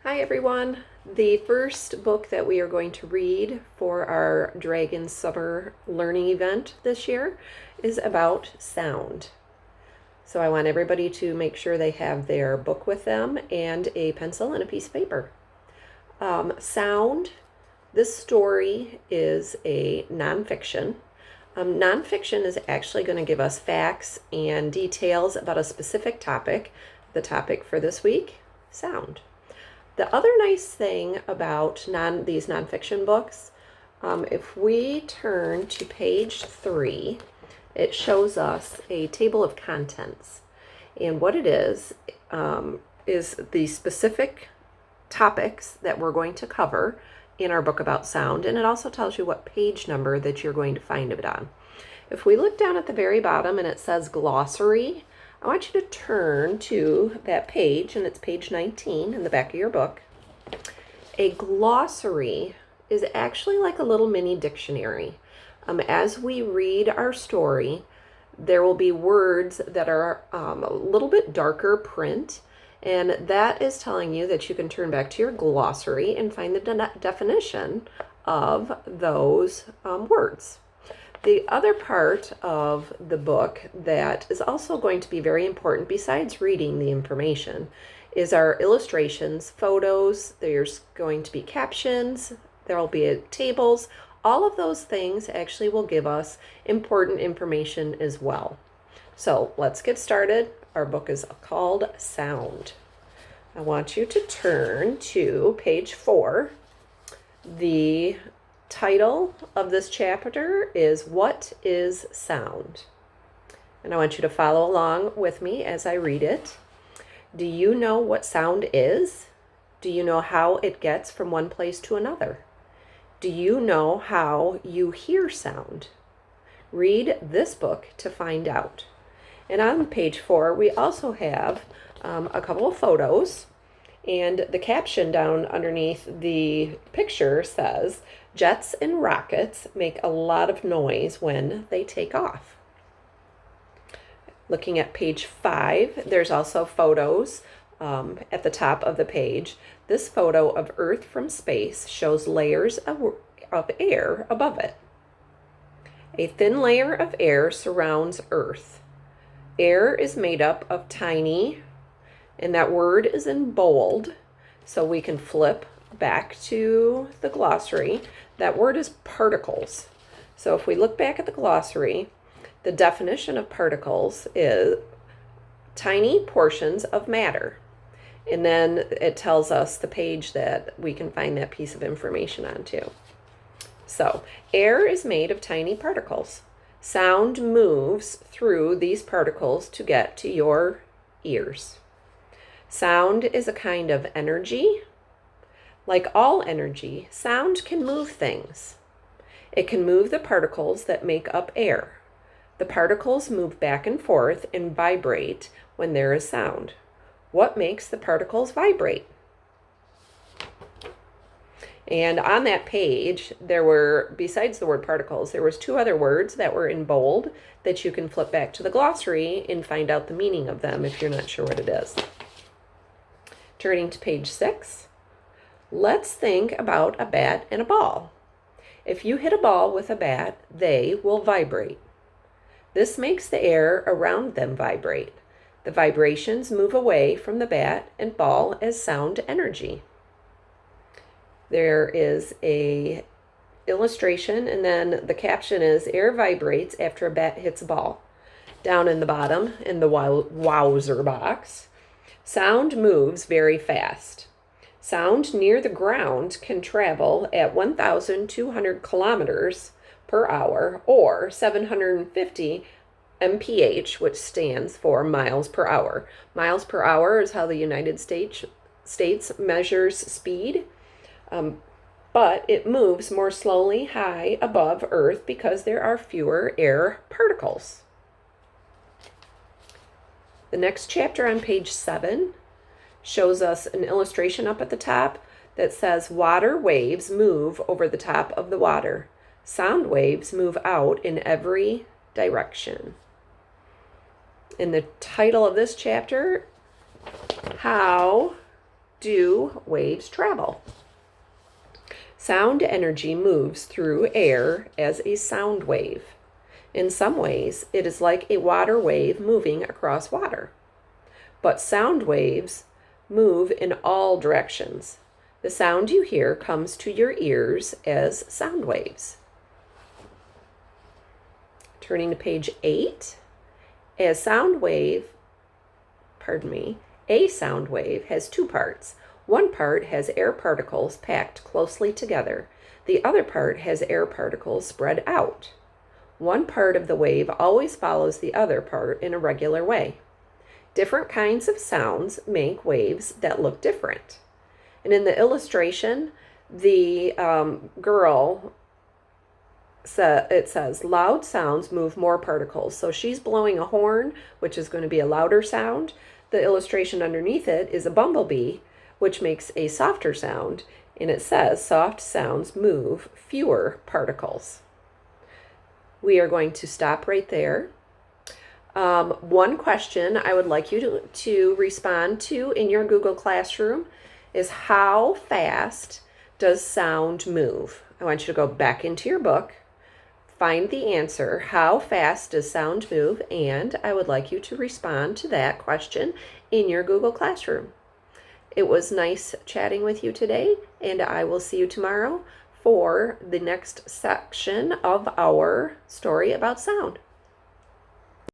Hi everyone. The first book that we are going to read for our Dragon Summer Learning event this year is about sound. So I want everybody to make sure they have their book with them and a pencil and a piece of paper. Sound, this story is a nonfiction. Nonfiction is actually going to give us facts and details about a specific topic. The topic for this week, sound. The other nice thing about these nonfiction books, if we turn to page 3, it shows us a table of contents. And what it is the specific topics that we're going to cover in our book about sound. And it also tells you what page number that you're going to find it on. If we look down at the very bottom and it says glossary, I want you to turn to that page, and it's page 19 in the back of your book. A glossary is actually like a little mini dictionary. As we read our story, there will be words that are a little bit darker print, and that is telling you that you can turn back to your glossary and find the definition of those words. The other part of the book that is also going to be very important, besides reading the information, is our illustrations, photos. There's going to be captions. There will be tables. All of those things actually will give us important information as well. So let's get started. Our book is called Sound. I want you to turn to page 4. The title of this chapter is What is Sound? And I want you to follow along with me as I read it. Do you know what sound is? Do you know how it gets from one place to another? Do you know how you hear sound? Read this book to find out. And on page 4, we also have a couple of photos. And the caption down underneath the picture says, jets and rockets make a lot of noise when they take off. Looking at page 5, there's also photos at the top of the page. This photo of Earth from space shows layers of air above it. A thin layer of air surrounds Earth. Air is made up of tiny, and that word is in bold, so we can flip back to the glossary. That word is particles. So if we look back at the glossary, the definition of particles is tiny portions of matter. And then it tells us the page that we can find that piece of information on too. So air is made of tiny particles. Sound moves through these particles to get to your ears. Sound is a kind of energy. Like all energy, sound can move things. It can move the particles that make up air. The particles move back and forth and vibrate when there is sound. What makes the particles vibrate? And on that page, there were, besides the word particles, there was 2 other words that were in bold that you can flip back to the glossary and find out the meaning of them if you're not sure what it is. Turning to page 6, let's think about a bat and a ball. If you hit a ball with a bat, they will vibrate. This makes the air around them vibrate. The vibrations move away from the bat and ball as sound energy. There is a illustration, and then the caption is, air vibrates after a bat hits a ball. Down in the bottom, in the wowzer box, sound moves very fast. Sound near the ground can travel at 1,200 kilometers per hour or 750 mph, which stands for miles per hour. Miles per hour is how the United States measures speed, but it moves more slowly high above Earth because there are fewer air particles. The next chapter on page 7 shows us an illustration up at the top that says water waves move over the top of the water. Sound waves move out in every direction. And the title of this chapter, How do waves travel? Sound energy moves through air as a sound wave. In some ways, it is like a water wave moving across water. But sound waves move in all directions. The sound you hear comes to your ears as sound waves. Turning to page 8, a sound wave has two parts. One part has air particles packed closely together. The other part has air particles spread out. One part of the wave always follows the other part in a regular way. Different kinds of sounds make waves that look different. And in the illustration, the girl, it says, loud sounds move more particles. So she's blowing a horn, which is going to be a louder sound. The illustration underneath it is a bumblebee, which makes a softer sound. And it says, soft sounds move fewer particles. We are going to stop right there. One question I would like you to respond to in your Google Classroom is, how fast does sound move? I want you to go back into your book, find the answer, how fast does sound move, and I would like you to respond to that question in your Google Classroom. It was nice chatting with you today, and I will see you tomorrow for the next section of our story about sound.